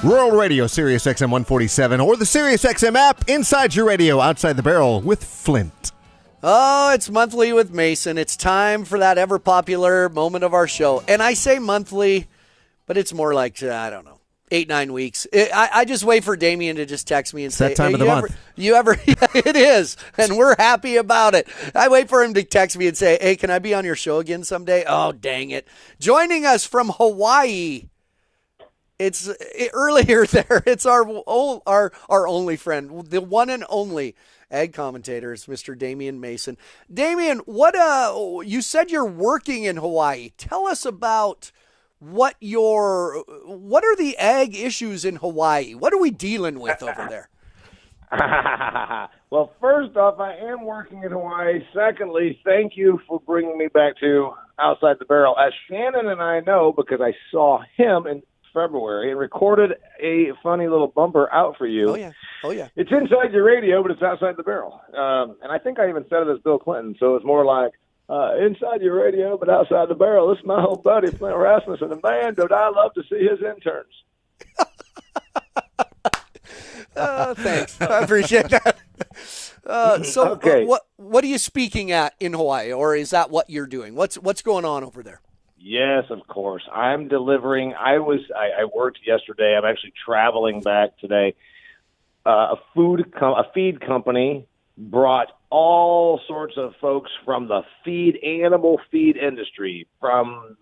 Rural Radio, Sirius XM 147, or the Sirius XM app, inside your radio, outside the barrel with Flint. Oh, it's Monthly with Mason. It's time for that ever-popular moment of our show. And I say monthly, but it's more like, I don't know, 8-9 weeks. I just wait for Damian to just text me and say, that time of the month. Yeah, it is, and we're happy about it. I wait for him to text me and say, hey, can I be on your show again someday? Oh, dang it. Joining us from Hawaii, earlier there, it's our only friend, the one and only ag commentator, is Mr. Damian Mason. Damian, you said you're working in Hawaii. Tell us about what are the ag issues in Hawaii? What are we dealing with over there? Well, first off, I am working in Hawaii. Secondly, thank you for bringing me back to Outside the Barrel. As Shannon and I know, because I saw him in February and recorded a funny little bumper out for you. Oh yeah. It's inside your radio, but it's outside the barrel. And I think I even said it as Bill Clinton, so it's more like inside your radio, but outside the barrel. This is my old buddy Flint Rasmussen, and man, would I love to see his interns. Thanks, I appreciate that. Okay. What are you speaking at in Hawaii, or is that what you're doing? What's going on over there? Yes, of course. I'm delivering. I worked yesterday. I'm actually traveling back today. A feed company brought all sorts of folks from the animal feed industry, from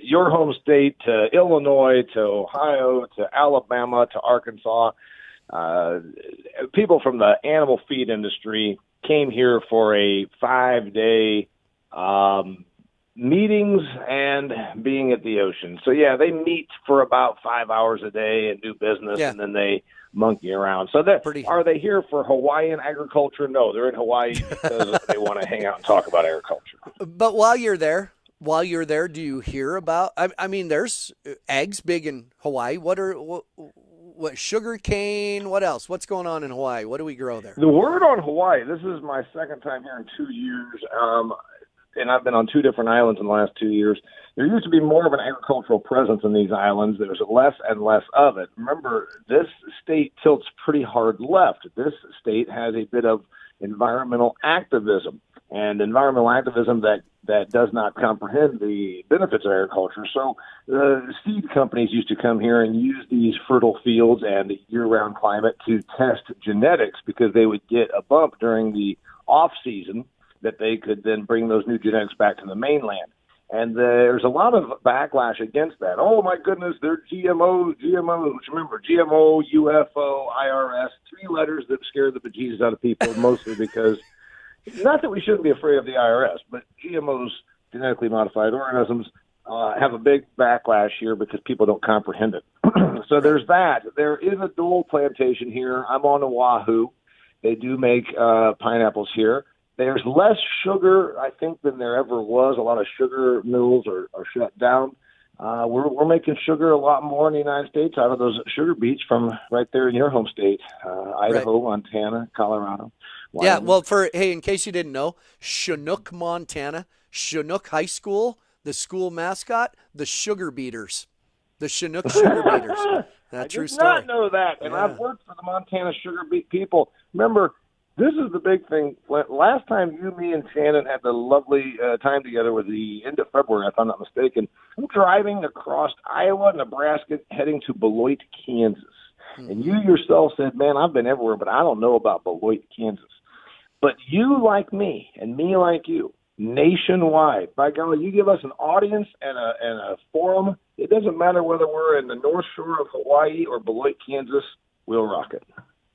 your home state to Illinois to Ohio to Alabama to Arkansas. People from the animal feed industry came here for a 5-day meetings and being at the ocean. So, yeah, they meet for about 5 hours a day and do business, and then they monkey around. So are they here for Hawaiian agriculture? No, they're in Hawaii because they want to hang out and talk about agriculture. But while you're there, do you hear about, I mean, there's eggs big in Hawaii. What sugar cane? What else? What's going on in Hawaii? What do we grow there? The word on Hawaii, this is my second time here in 2 years. And I've been on 2 different islands in the last 2 years. There used to be more of an agricultural presence in these islands. There's less and less of it. Remember, this state tilts pretty hard left. This state has a bit of environmental activism, and environmental activism that does not comprehend the benefits of agriculture. So the seed companies used to come here and use these fertile fields and year-round climate to test genetics, because they would get a bump during the off-season that they could then bring those new genetics back to the mainland. And there's a lot of backlash against that. Oh, my goodness, they're GMOs. Remember, GMO, UFO, IRS, 3 letters that scare the bejesus out of people, mostly because, not that we shouldn't be afraid of the IRS, but GMOs, genetically modified organisms, have a big backlash here because people don't comprehend it. So there's that. There is a dole plantation here. I'm on Oahu. They do make pineapples here. There's less sugar, I think, than there ever was. A lot of sugar mills are shut down. We're making sugar a lot more in the United States out of those sugar beets from right there in your home state, Idaho, Montana, Colorado. Wyoming. Yeah, well, in case you didn't know, Chinook, Montana, Chinook High School, the school mascot, the Sugar Beaters. The Chinook Sugar Beaters. That's true story. I did not know that, and I've worked for the Montana Sugar Beet people. Remember, this is the big thing. Last time you, me, and Shannon had the lovely time together was the end of February, if I'm not mistaken. I'm driving across Iowa, Nebraska, heading to Beloit, Kansas. Mm-hmm. And you yourself said, man, I've been everywhere, but I don't know about Beloit, Kansas. But you like me, and me like you, nationwide. By golly, you give us an audience and a forum. It doesn't matter whether we're in the North Shore of Hawaii or Beloit, Kansas, we'll rock it.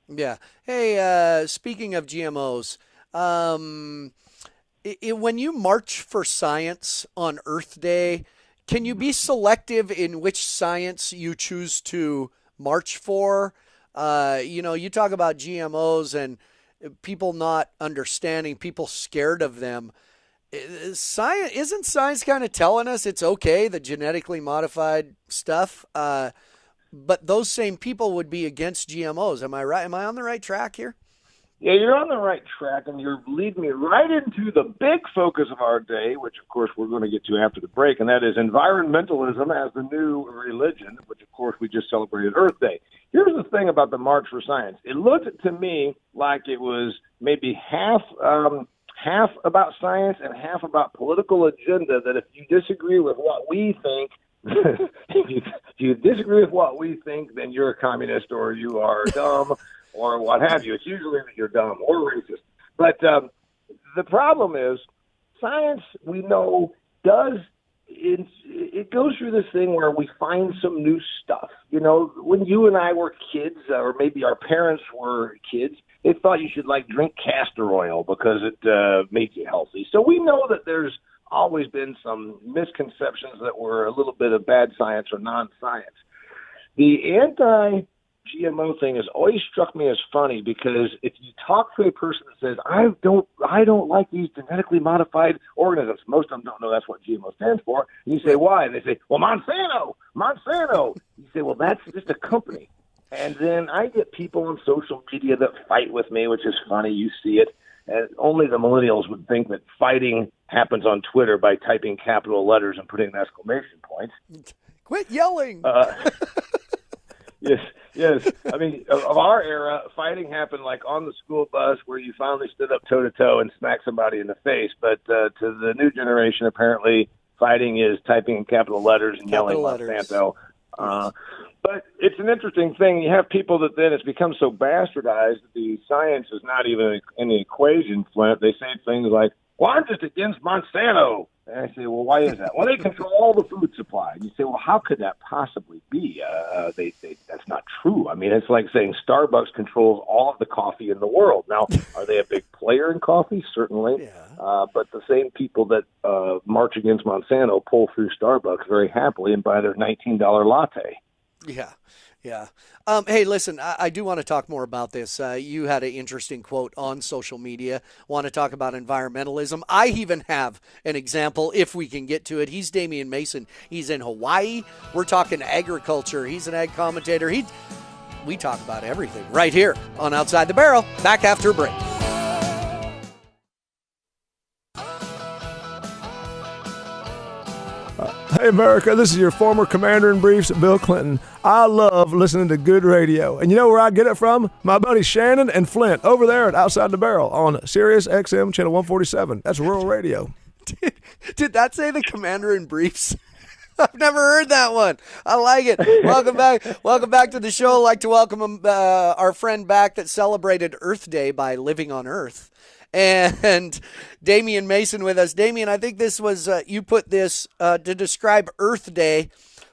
Yeah. Hey, speaking of GMOs, when you march for science on Earth Day, can you be selective in which science you choose to march for? You talk about GMOs and people not understanding, people scared of them. Isn't science kind of telling us it's okay, the genetically modified stuff? But those same people would be against GMOs. Am I right? Am I on the right track here? Yeah, you're on the right track, and you're leading me right into the big focus of our day, which, of course, we're going to get to after the break, and that is environmentalism as the new religion, which, of course, we just celebrated Earth Day. Here's the thing about the March for Science. It looked to me like it was maybe half about science and half about political agenda, that if you disagree with what we think, if you disagree with what we think, then you're a communist or you are dumb or what have you. It's usually that you're dumb or racist. But the problem is science, we know, it goes through this thing where we find some new stuff. You know, when you and I were kids, or maybe our parents were kids, they thought you should, like, drink castor oil because it made you healthy. So we know that there's always been some misconceptions that were a little bit of bad science or non-science. The anti-GMO thing has always struck me as funny, because if you talk to a person that says, I don't like these genetically modified organisms, most of them don't know that's what GMO stands for, and you say, why? And they say, well, Monsanto. You say, well, that's just a company. And then I get people on social media that fight with me, which is funny. You see it. And only the millennials would think that fighting happens on Twitter by typing capital letters and putting an exclamation point. Quit yelling. Yes. I mean, of our era, fighting happened like on the school bus where you finally stood up toe-to-toe and smacked somebody in the face. But to the new generation, apparently, fighting is typing in capital letters and yelling Monsanto. But it's an interesting thing. You have people that then it's become so bastardized that the science is not even in the equation, Flint. They say things like, well, I'm just against Monsanto. And I say, well, why is that? Well, they control all the food supply. And you say, well, how could that possibly be? That's not true. I mean, it's like saying Starbucks controls all of the coffee in the world. Now, are they a big player in coffee? Certainly. Yeah. But the same people that march against Monsanto pull through Starbucks very happily and buy their $19 latte. Yeah. Hey, listen, I do want to talk more about this. You had an interesting quote on social media. Want to talk about environmentalism. I even have an example, if we can get to it. He's Damian Mason. He's in Hawaii. We're talking agriculture. He's an ag commentator. We talk about everything right here on Outside the Barrel. Back after a break. Hey, America, this is your former Commander-in-Briefs, Bill Clinton. I love listening to good radio. And you know where I get it from? My buddies Shannon and Flint over there at Outside the Barrel on Sirius XM Channel 147. That's rural radio. Did that say the Commander-in-Briefs? I've never heard that one. I like it. Welcome back. Welcome back to the show. I'd like to welcome our friend back that celebrated Earth Day by living on Earth. And Damian Mason with us. Damian, I think this was, you put this to describe Earth Day,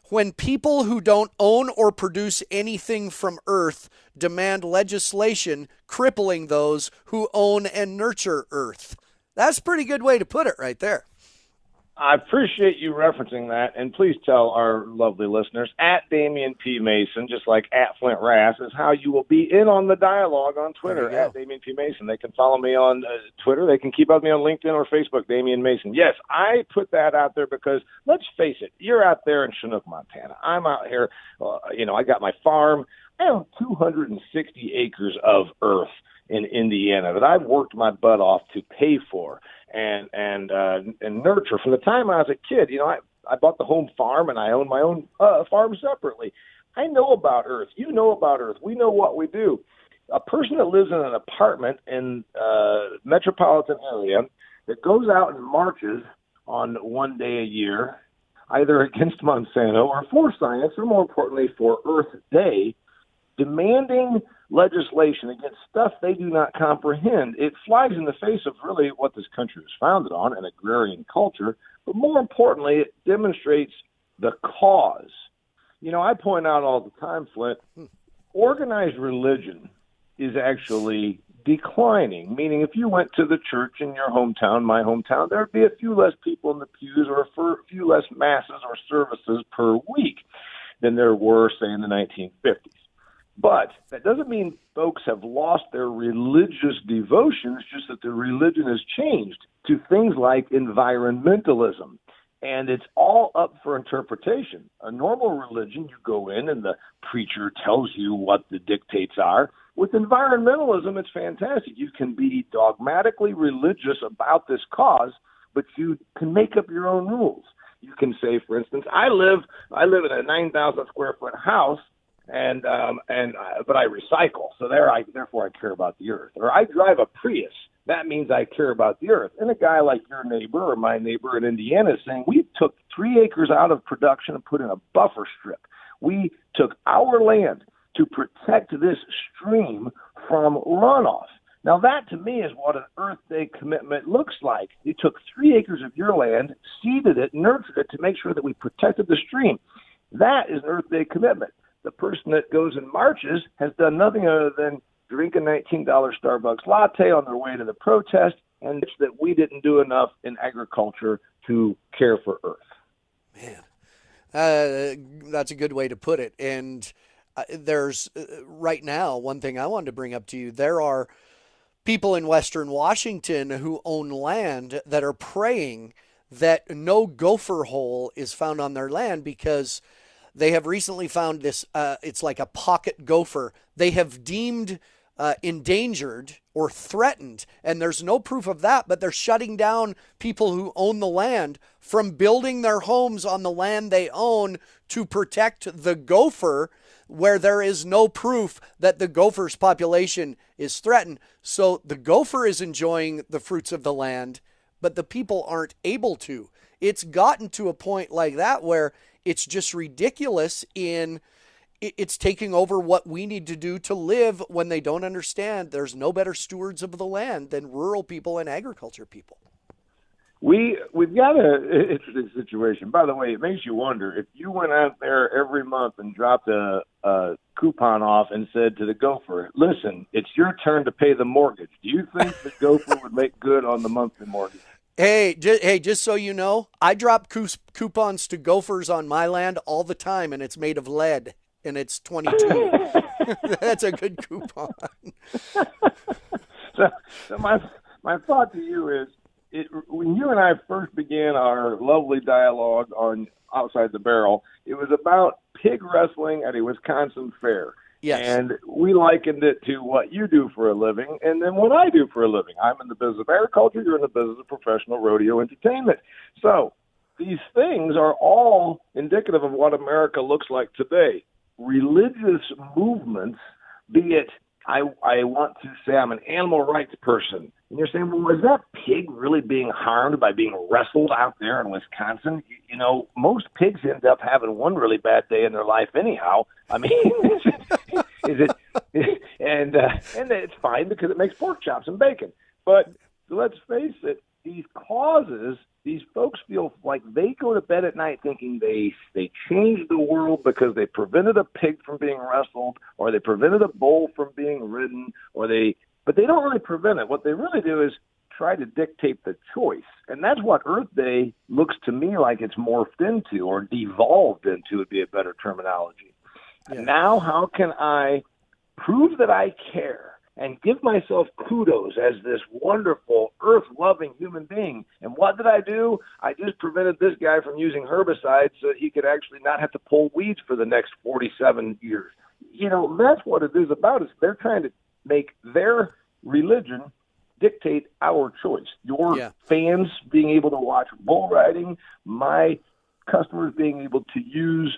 when people who don't own or produce anything from Earth demand legislation crippling those who own and nurture Earth. That's a pretty good way to put it right there. I appreciate you referencing that, and please tell our lovely listeners, at Damian P. Mason, just like at Flint Rass, is how you will be in on the dialogue on Twitter, at Damian P. Mason. They can follow me on Twitter. They can keep up with me on LinkedIn or Facebook, Damian Mason. Yes, I put that out there because, let's face it, you're out there in Chinook, Montana. I'm out here, I got my farm. I have 260 acres of earth in Indiana that I've worked my butt off to pay for and nurture from the time I was a kid. I bought the home farm and I own my own farm separately. I know about Earth. You know about Earth. We know what we do. A person that lives in an apartment in a metropolitan area that goes out and marches on one day a year, either against Monsanto or for science, or more importantly for Earth Day, demanding legislation against stuff they do not comprehend. It flies in the face of really what this country was founded on, an agrarian culture, but more importantly, it demonstrates the cause. I point out all the time, Flint, organized religion is actually declining, meaning if you went to the church in your hometown, my hometown, there would be a few less people in the pews or a few less masses or services per week than there were, say, in the 1950s. But that doesn't mean folks have lost their religious devotions, just that their religion has changed to things like environmentalism And it's all up for interpretation. A normal religion, you go in and the preacher tells you what the dictates are. With environmentalism, it's fantastic. You can be dogmatically religious about this cause, but you can make up your own rules. You can say, for instance, I live in a 9,000 square foot house, but I recycle, so therefore I care about the earth. Or I drive a Prius. That means I care about the earth. And a guy like your neighbor or my neighbor in Indiana is saying, we took 3 acres out of production and put in a buffer strip. We took our land to protect this stream from runoff. Now, that to me is what an Earth Day commitment looks like. You took 3 acres of your land, seeded it, nurtured it to make sure that we protected the stream. That is an Earth Day commitment. The person that goes and marches has done nothing other than drink a $19 Starbucks latte on their way to the protest, and it's that we didn't do enough in agriculture to care for Earth. Man, that's a good way to put it. And there's right now, one thing I wanted to bring up to you, there are people in Western Washington who own land that are praying that no gopher hole is found on their land because they have recently found this, it's like a pocket gopher. They have deemed endangered or threatened, and there's no proof of that, but they're shutting down people who own the land from building their homes on the land they own to protect the gopher, where there is no proof that the gopher's population is threatened. So the gopher is enjoying the fruits of the land, but the people aren't able to. It's gotten to a point like that where it's just ridiculous it's taking over what we need to do to live when they don't understand there's no better stewards of the land than rural people and agriculture people. We've got an interesting situation. By the way, it makes you wonder if you went out there every month and dropped a coupon off and said to the gopher, listen, it's your turn to pay the mortgage. Do you think the gopher would make good on the monthly mortgage? Hey, just so you know, I drop coupons to gophers on my land all the time, and it's made of lead, and it's 22. That's a good coupon. So my thought to you is, when you and I first began our lovely dialogue on Outside the Barrel, it was about pig wrestling at a Wisconsin fair. Yes. And we likened it to what you do for a living and then what I do for a living. I'm in the business of agriculture. You're in the business of professional rodeo entertainment. So these things are all indicative of what America looks like today. Religious movements, be it I want to say I'm an animal rights person. And you're saying, well, was that pig really being harmed by being wrestled out there in Wisconsin? You know, most pigs end up having one really bad day in their life anyhow. I mean, and it's fine because it makes pork chops and bacon. But let's face it, these causes, these folks feel like they go to bed at night thinking they changed the world because they prevented a pig from being wrestled, or they prevented a bull from being ridden, but they don't really prevent it. What they really do is try to dictate the choice. And that's what Earth Day looks to me like it's morphed into, or devolved into would be a better terminology. Yeah. Now, how can I prove that I care and give myself kudos as this wonderful, earth-loving human being? And what did I do? I just prevented this guy from using herbicides so that he could actually not have to pull weeds for the next 47 years. You know, that's what it is about. Is they're trying to make their religion dictate our choice. Your fans being able to watch bull riding, my customers being able to use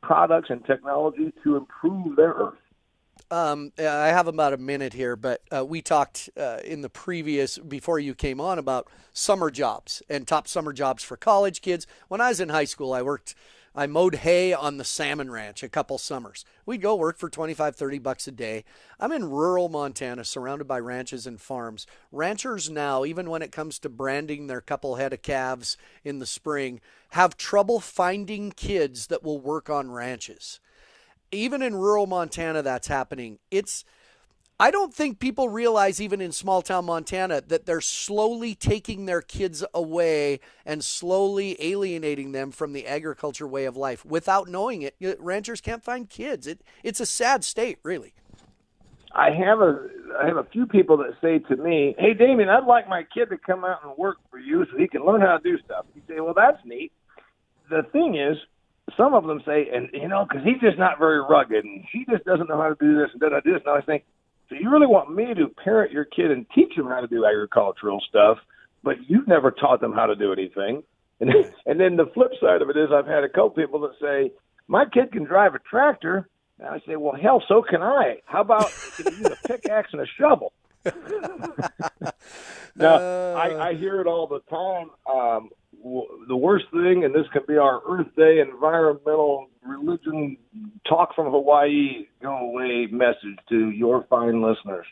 products and technology to improve their earth. I have about a minute here, but we talked in the previous, before you came on, about summer jobs and top summer jobs for college kids. When I was in high school, I mowed hay on the salmon ranch a couple summers. We'd go work for $25-$30 a day. I'm in rural Montana, surrounded by ranches and farms. Ranchers now, even when it comes to branding their couple head of calves in the spring, have trouble finding kids that will work on ranches. Even in rural Montana, that's happening. I don't think people realize, even in small town Montana, that they're slowly taking their kids away and slowly alienating them from the agriculture way of life. Without knowing it, ranchers can't find kids. It's a sad state, really. I have I have a few people that say to me, "Hey, Damian, I'd like my kid to come out and work for you so he can learn how to do stuff." You say, "Well, that's neat." The thing is, some of them say, and because he's just not very rugged, and she just doesn't know how to do this and doesn't know this. And I think, so you really want me to parent your kid and teach him how to do agricultural stuff, but you've never taught them how to do anything. And then the flip side of it is, I've had a couple people that say, "My kid can drive a tractor." And I say, "Well, hell, so can I. How about can you use a pickaxe and a shovel?" Now, I hear it all the time. The worst thing, and this can be our Earth Day environmental religion talk from Hawaii, go away message to your fine listeners.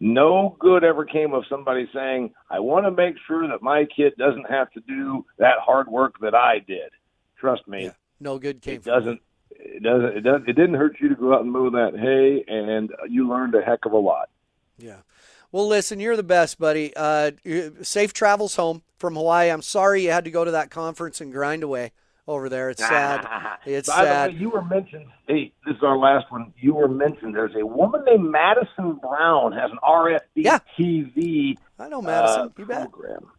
No good ever came of somebody saying, "I want to make sure that my kid doesn't have to do that hard work that I did." Trust me. Yeah, no good came it from doesn't. It doesn't. It didn't hurt you to go out and mow that hay, and you learned a heck of a lot. Yeah. Well, listen, you're the best, buddy. Safe travels home from Hawaii. I'm sorry you had to go to that conference and grind away over there. It's sad. It's By sad. the way, you were mentioned. Hey, this is our last one. You were mentioned. There's a woman named Madison Brown has an RFD TV. I know Madison. You bet. Program.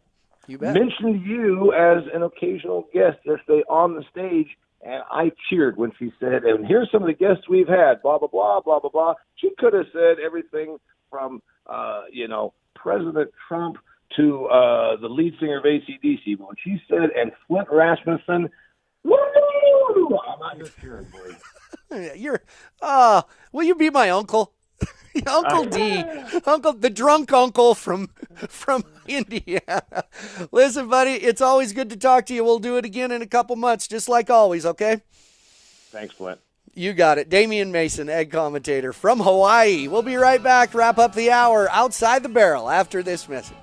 You bet. Mentioned you as an occasional guest yesterday on the stage, and I cheered when she said, "And here's some of the guests we've had, blah, blah, blah, blah, blah, blah." She could have said everything from, President Trump to the lead singer of AC/DC. But when she said, "and Flint Rasmussen," woo! I'm out here cheering, boy. You're, will you be my uncle? Uncle D, the drunk uncle from Indiana. Listen, buddy, it's always good to talk to you. We'll do it again in a couple months, just like always, okay? Thanks, Flint. You got it. Damian Mason, egg commentator from Hawaii. We'll be right back, wrap up the hour outside the barrel after this message.